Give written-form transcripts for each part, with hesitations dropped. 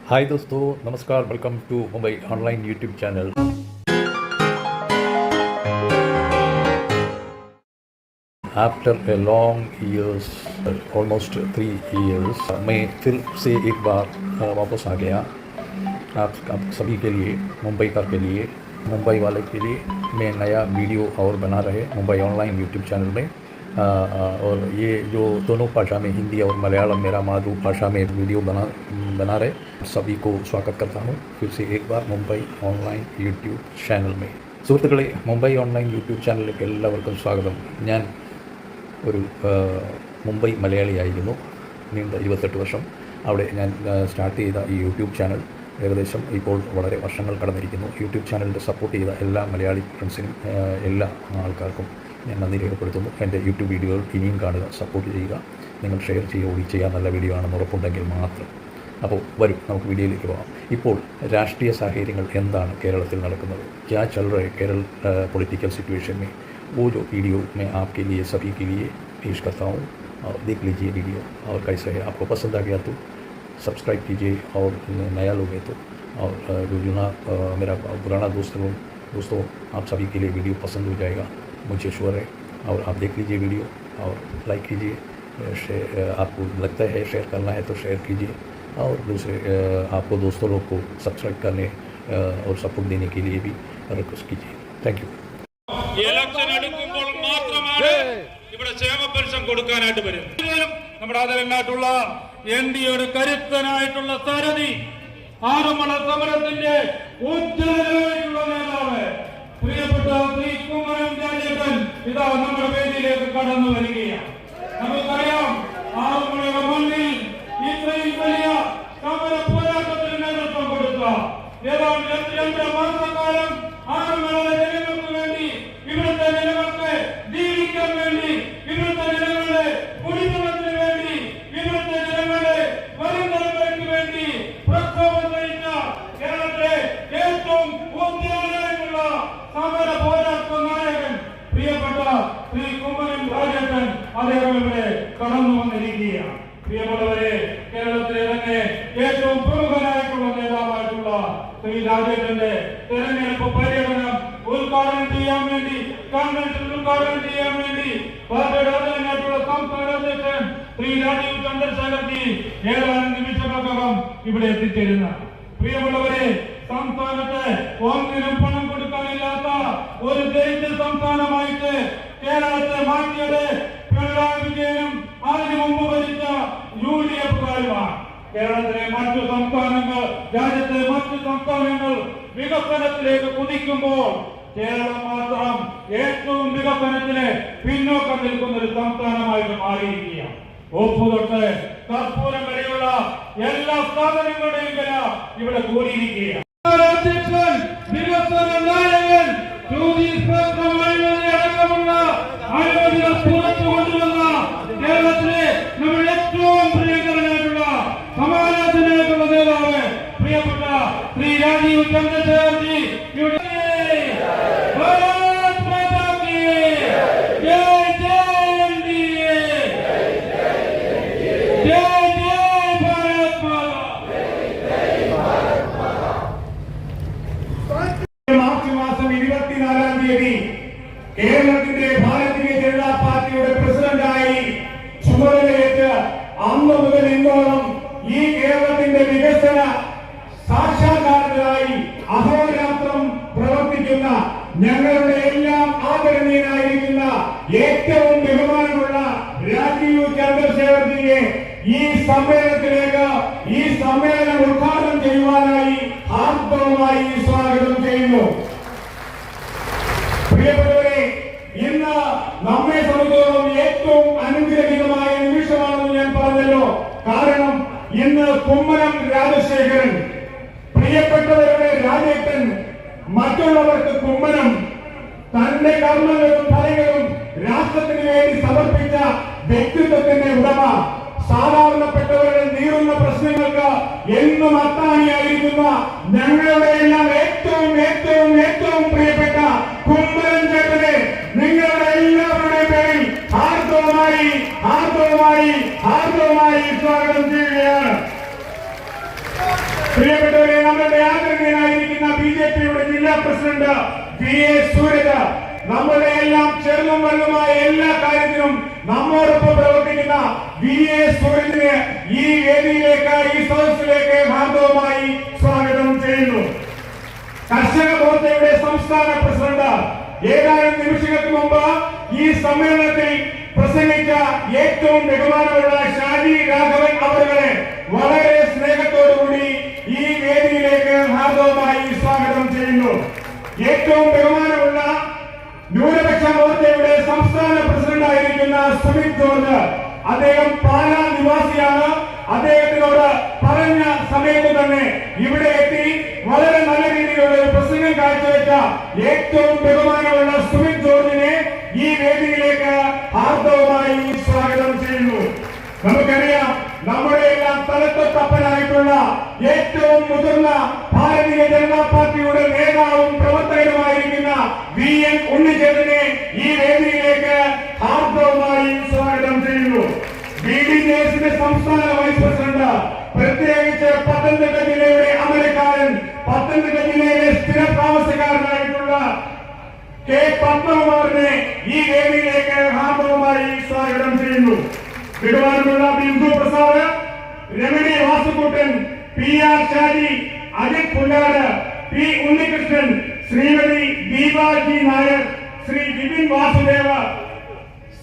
हाय दोस्तों, नमस्कार। Welcome to Mumbai online YouTube channel. After a long years, almost 3 years, मैं फिर से एक बार वापस आ गया आप सभी के लिए, मुंबई कर के लिए, मुंबई वाले के लिए मैं नया वीडियो और बना रहे मुंबई ऑनलाइन यूट्यूब चैनल में। और ये जो दोनों भाषा में, हिंदी और मलयालम, मेरा मातृभाषा में वीडियो बना रहे सभी को स्वागत करता हूँ फिर से एक बार मुंबई ऑनलाइन യൂട്യൂബ് ചാനൽ में। സുഹൃത്തുക്കളെ, മുംബൈ ഓൺലൈൻ യൂട്യൂബ് ചാനലിലേക്ക് എല്ലാവർക്കും സ്വാഗതം. ഞാൻ ഒരു മുംബൈ മലയാളിയായിരുന്നു. നീണ്ട 28 വർഷം അവിടെ ഞാൻ സ്റ്റാർട്ട് ചെയ്ത ഈ യൂട്യൂബ് ചാനൽ ഏകദേശം ഇപ്പോൾ വളരെ വർഷങ്ങൾ കടന്നിരിക്കുന്നു. യൂട്യൂബ് ചാനലിൻ്റെ സപ്പോർട്ട് ചെയ്ത എല്ലാ മലയാളി ഫ്രണ്ട്സിനും എല്ലാ ആൾക്കാർക്കും ഞാൻ നന്ദി രേഖപ്പെടുത്തുന്നു. എൻ്റെ യൂട്യൂബ് വീഡിയോകൾ ഇനിയും കാണുക, സപ്പോർട്ട് ചെയ്യുക. നിങ്ങൾ ഷെയർ ചെയ്യുക, നല്ല വീഡിയോ ആണെന്ന് ഉറപ്പുണ്ടെങ്കിൽ മാത്രം. അപ്പോൾ വരും, നമുക്ക് വീഡിയോയിലേക്ക് പോകാം. ഇപ്പോൾ രാഷ്ട്രീയ സാഹചര്യങ്ങൾ എന്താണ് കേരളത്തിൽ നടക്കുന്നത്? क्या चल रहा है केरल पॉलिटिकल सिचुएशन में, वो जो वीडियो मैं आपके लिए सभी के लिए पेश करता हूँ और देख लीजिए वीडियो, और कैसा है आपको पसंद आ गया तो सब्सक्राइब कीजिए, और नया लोग हैं तो, और जो मेरा पुराना दोस्तों आप सभी के लिए वीडियो पसंद हो जाएगा, मुझे श्योर है। और आप देख लीजिए वीडियो और लाइक कीजिए, आपको लगता है शेयर करना है तो शेयर कीजिए, और दूसरे आपको दोस्तों लोग को सब्सक्राइब करने और सपोर्ट देने के लिए भी रिक्वेस्ट कीजिए. Thank you. ഇലക്ഷൻ എടുക്കുമ്പോൾ മാത്രമാണ് ഇവിടെ ക്ഷേമ പെൻഷൻ കൊടുക്കാനായിട്ട് വരുന്നത്. നമ്മുടെ ആദരനായിട്ടുള്ള എൻഡിയുടെ കരുത്തനായിട്ടുള്ള സാരഥി, ആറന്മുള സമരത്തിന്റെ ഉജ്ജ്വലനായിട്ടുള്ള നേതാവ്, പ്രിയപ്പെട്ട ശ്രീ കുമ്മനം രാജേന്ദ്രൻ ഇതാ നമ്മുടെ വേദിയിലേക്ക് കടന്നു വരികയാണ്. നമുക്കറിയാം, ആറന്മുളയുടെ മണ്ണിൽ ഇത്രയും വലിയ സമര പോരാട്ടത്തിന് നേതൃത്വം കൊടുത്ത ഏതാണ്ട് 2 മാസക്കാലം ആറന്മുളയിലെ ജനങ്ങൾക്ക് വേണ്ടി, ഇവിടുത്തെ ജനങ്ങൾക്ക് ജീവിക്കാൻ വേണ്ടി, ഇവിടുത്തെ ജനങ്ങളുടെ കുടിവെള്ളത്തിന് വേണ്ടി, ഇവിടുത്തെ ജനങ്ങളുടെ വരും തലമുറയ്ക്ക് വേണ്ടി പ്രക്ഷോഭം നയിച്ച കേരളത്തിലെ ഏറ്റവും ഉജ്ജ്വലനായിട്ടുള്ള സമര പോരാട്ട നായകൻ പ്രിയപ്പെട്ട ശ്രീ കുമ്മനം രാജേന്ദ്രൻ അദ്ദേഹം ഇവിടെ കടന്നു വന്നിരിക്കുകയാണ്. പ്രിയമുള്ളവരെ, കേരളത്തിലെ തന്നെ ഏറ്റവും പ്രമുഖനായിട്ടുള്ള നേതാവായിട്ടുള്ള ശ്രീ രാജേന്ദ്രന്റെ തെരഞ്ഞെടുപ്പ് പര്യടനം ഉദ്ഘാടനം ചെയ്യാൻ വേണ്ടി, കൺവെൻഷൻ ഉദ്ഘാടനം ചെയ്യാൻ വേണ്ടി പാർട്ടിയുടെ ആദരണീയനായിട്ടുള്ള സംസ്ഥാന അധ്യക്ഷൻ ശ്രീ രാജീവ് ചന്ദ്രശേഖർജി ഏതാനും നിമിഷങ്ങൾക്കകം ഇവിടെ എത്തിച്ചേരുന്ന. പ്രിയമുള്ളവരെ, സംസ്ഥാനത്ത് ഒന്നിനും പണം കൊടുക്കാനില്ലാത്ത ഒരു ദരിദ്ര സംസ്ഥാനമായിട്ട് കേരളത്തെ മാറ്റിയത് പിണറായി വിജയനും അതിനു മുമ്പ് ഭരിച്ച UDF-കാരുമാണ്. കേരളത്തിലെ മറ്റു സംസ്ഥാനങ്ങൾ, രാജ്യത്തെ മറ്റു സംസ്ഥാനങ്ങൾ വികസനത്തിലേക്ക് കുതിക്കുമ്പോൾ കേരളം മാത്രം ഏറ്റവും വികസനത്തിന് പിന്നോക്കം നിൽക്കുന്ന ഒരു സംസ്ഥാനമായിട്ട് മാറിയിരിക്കുകയാണ്. ഉപ്പ് തൊട്ട് കർപ്പൂരം വരെയുള്ള എല്ലാ സ്ഥാപനങ്ങളുടെയും വില ഇവിടെ കൂടിയിരിക്കുകയാണ്. വികസന നായകൻ അടക്കമുള്ള അഴിമതികൾ പുറത്തു കൊണ്ടുവന്ന കേരളത്തിലെ നമ്മുടെ ഏറ്റവും പ്രിയങ്കരനായിട്ടുള്ള സമാജത്തിനായിട്ടുള്ള നേതാവ് പ്രിയപ്പെട്ട ശ്രീ രാജീവ് ചന്ദ്രശേഖർജി മാർച്ച് മാസം 24-ാം തീയതി കേരളത്തിന്റെ ഭാരതീയ ജനതാ പാർട്ടിയുടെ പ്രസിഡന്റായി ചുമതലയേറ്റ് അന്ന് മുതൽ ഇന്നോളം ഈ കേരളത്തിന്റെ വികസന സാക്ഷാത്കാരത്തിനായി അഹോരാത്രം പ്രവർത്തിക്കുന്ന ഞങ്ങളുടെ എല്ലാം ആദരണീയനായിരിക്കുന്ന ഏറ്റവും ബഹുമാനമുള്ള രാജീവ് ചന്ദ്രശേഖർജിയെ ഈ സമ്മേളനത്തിലേക്ക്, ഈ സമ്മേളനം ഉദ്ഘാടനം ചെയ്യുവാനായി ആർദ്രമായി സ്വാഗതം ചെയ്യുന്നു. പ്രിയപ്പെട്ടവരെ, ഇന്ന് നമ്മെ സംബന്ധിച്ചിടത്തോളം ഏറ്റവും അനുഗ്രഹീതമായ നിമിഷമാണെന്ന് ഞാൻ പറഞ്ഞല്ലോ. കാരണം ഇന്ന് കുമ്മനം രാജശേഖരൻ, പ്രിയപ്പെട്ടവരുടെ രാജേട്ടൻ, മറ്റുള്ളവർക്ക് കുമ്മനം, തന്റെ കർമ്മങ്ങളും ഫലങ്ങളും രാഷ്ട്രത്തിന് വേണ്ടി സമർപ്പിച്ച വ്യക്തിത്വത്തിന്റെ ഉടമ, സാധാരണപ്പെട്ടവരുടെ നീറുന്ന പ്രശ്നങ്ങൾക്ക് എന്നും അത്താണിയായിരിക്കുന്ന ഞങ്ങളുടെ എല്ലാം ഏറ്റവും ഏറ്റവും ഏറ്റവും പ്രിയപ്പെട്ട കുമ്മനം ചേട്ടനെ നിങ്ങളുടെ എല്ലാവരുടെയും പേരിൽ ആർദ്രമായി ആർദ്രമായി ആർദ്രമായി സ്വാഗതം ചെയ്യുകയാണ്. പ്രിയപ്പെട്ടവരെ, നമ്മുടെ ആദരണീയനായിരിക്കുന്ന BJP-യുടെ ജില്ലാ പ്രസിഡന്റ് VA സൂരജ്, നമ്മുടെ എല്ലാം ചെറുതും വലുതുമായ എല്ലാ കാര്യത്തിലും നമ്മോടൊപ്പം പ്രവർത്തിക്കുന്ന VA സൂരജിനെ ഈ വേദിയിലേക്ക്, ഈ സദസ്സിലേക്ക് ഹാർദവമായി സ്വാഗതം ചെയ്യുന്നു. കർഷക മോർച്ചയുടെ സംസ്ഥാന പ്രസിഡന്റ് ഏതാനും നിമിഷങ്ങൾക്ക് മുമ്പ് ഈ സമ്മേളനത്തിൽ പ്രസംഗിച്ച ഏറ്റവും ബഹുമാനമുള്ള ഷാജി രാഘവൻ അവരുടെ വളരെ സ്നേഹത്തോടുകൂടി ഈ വേദിയിലേക്ക് ഹാർദവമായി സ്വാഗതം ചെയ്യുന്നു. ഏറ്റവും ബഹുമാനമുള്ള ന്യൂനപക്ഷ മോർച്ചയുടെ സംസ്ഥാന പ്രസിഡന്റായിരിക്കുന്ന സുമിത് ജോർജ്, അദ്ദേഹം പാലാ നിവാസിയാണ്. അദ്ദേഹത്തിനോട് പറഞ്ഞ സമയത്ത് തന്നെ ഇവിടെ എത്തി വളരെ നല്ല രീതിയിലുള്ള ഒരു പ്രസംഗം കാഴ്ചവെച്ച ഏറ്റവും ബഹുമാനമുള്ള സുമിത് ജോർജിനെ ഈ വേദിയിലേക്ക് ഹാർദവമായി സ്വാഗതം ചെയ്യുന്നു. നമുക്കറിയാം, നമ്മുടെ എല്ലാം തലത്തൊത്തപ്പനായിട്ടുള്ള ഏറ്റവും മുതിർന്ന ഭാരതീയ ജനതാ പാർട്ടിയുടെ നേതാവും പ്രവർത്തകരുമായിരിക്കുന്ന VN ഉണ്ണിച്ചേട്ടനെ ഈ വേദിയിലേക്ക് ഹാർദവമായി സ്വാഗതം ചെയ്യുന്നു. BDJS-ന്റെ സംസ്ഥാന വൈസ് പ്രസിഡന്റ്, പ്രത്യേകിച്ച് പത്തനംതിട്ട ജില്ലയുടെ അമരക്കാരൻ, പത്തനംതിട്ട ജില്ലയിലെ സ്ഥിര താമസക്കാരനായിട്ടുള്ള K. പത്മകുമാറിനെ ഈ വേദിയിലേക്ക് ഹാർദവമായി സ്വാഗതം ചെയ്യുന്നു. ബഹുമാനമുള്ള Bindu Prasad, Ramani Vasukuttan, PR Shaji, Ajith Pullad, P. Unnikrishnan, Shrimati Deepaji Nair, Shri Vipin Vasudeva,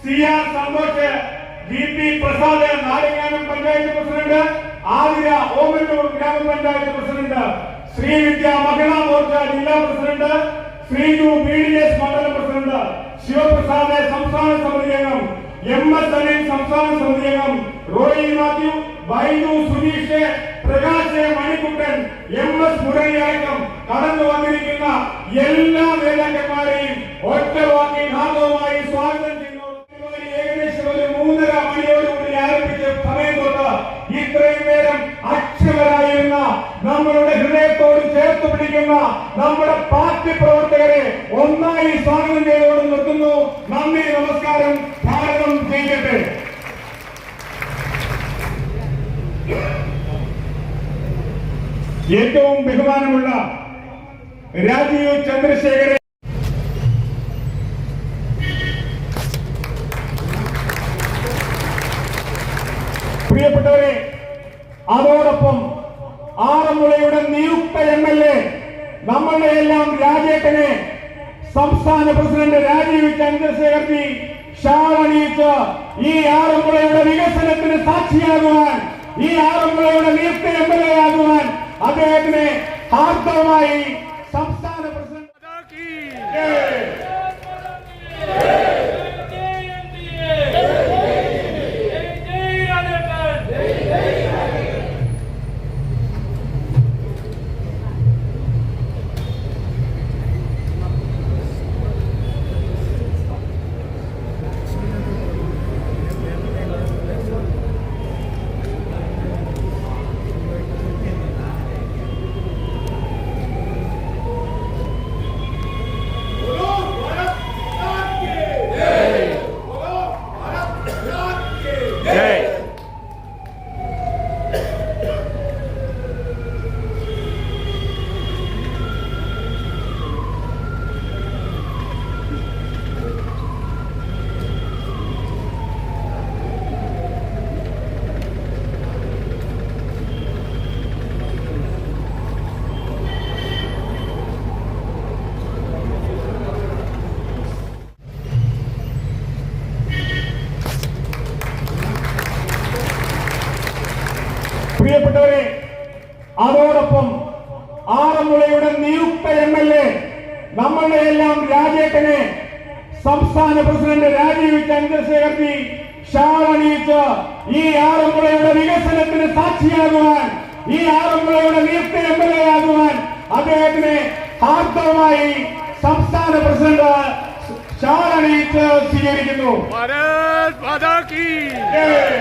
CR Santhosh, GP Prasad, Nadinganam panchayat president, Athira Omallur grama panchayat president, Sreevidya Mahila Morcha ജില്ലാ പ്രസിഡന്റ്, ശ്രീജു BDS മണ്ഡലം പ്രസിഡന്റ്, ശിവപ്രസാദ് സംസ്ഥാന സമിതി അംഗം, MS അനിൽ സംസ്ഥാന സമിതി അംഗം, റോയി മാത്യു, ബൈജു സുനീഷ്, പ്രകാശ് മണിക്കുട്ടൻ, MS മുരളി അടക്കം കടന്നു വന്നിരിക്കുന്ന എല്ലാ നേതാക്കന്മാരെയും ഒറ്റ വാക്കിൽ ഹാർദവമായി സ്വാഗതം ചെയ്യുന്നു. ഏകദേശം ഒരു 3:30 മണിയോടുകൂടി ആരംഭിച്ച സമയം തൊട്ട് ഇത്രയും നേരം അക്ഷമരായിരുന്ന നമ്മളുടെ ഹൃദയത്തോട് ചേർത്ത് പിടിക്കുന്ന നമ്മുടെ പാർട്ടി പ്രവർത്തകരെ ഒന്നായി സ്വാഗതം ചെയ്തുകൊണ്ട് നിർത്തുന്നു. നന്ദി, നമസ്കാരം. ഭാരതം ജയിക്കട്ടെ. ഏറ്റവും ബഹുമാനമുള്ള രാജീവ് ചന്ദ്രശേഖരൻ, പ്രിയപ്പെട്ടവരെ, അതോടൊപ്പം ആറന്മുളയുടെ നിയുക്ത MLA നമ്മളുടെ എല്ലാം രാജേട്ടനെ സംസ്ഥാന പ്രസിഡന്റ് രാജീവ് ചന്ദ്രശേഖർ ഷാൾ അണിയിച്ച് ഈ ആറന്മുളയുടെ വികസനത്തിന് സാക്ഷിയാകുവാൻ, ഈ ആറന്മുളയുടെ നിയുക്ത MLA ആകുവാൻ അദ്ദേഹത്തിനെ ഹാർദവമായി സംസ്ഥാന പ്രസിഡന്റ് പ്രിയപ്പെട്ടവരെ, അതോടൊപ്പം ആറന്മുളയുടെ നിയുക്ത MLA നമ്മളുടെ എല്ലാം രാജേട്ടനെ സംസ്ഥാന പ്രസിഡന്റ് രാജീവ് ചന്ദ്രശേഖർ ഷാൾ അണിയിച്ച് ഈ ആറന്മുളയുടെ വികസനത്തിന് സാക്ഷിയാകുവാൻ, ഈ ആറന്മുളയുടെ നിയുക്ത MLA ആകുവാൻ അദ്ദേഹത്തിനെ ഹാർദവമായി സംസ്ഥാന പ്രസിഡന്റ് ഷാൾ അണിയിച്ച് സ്വീകരിക്കുന്നു. भारत माता की ജയ്.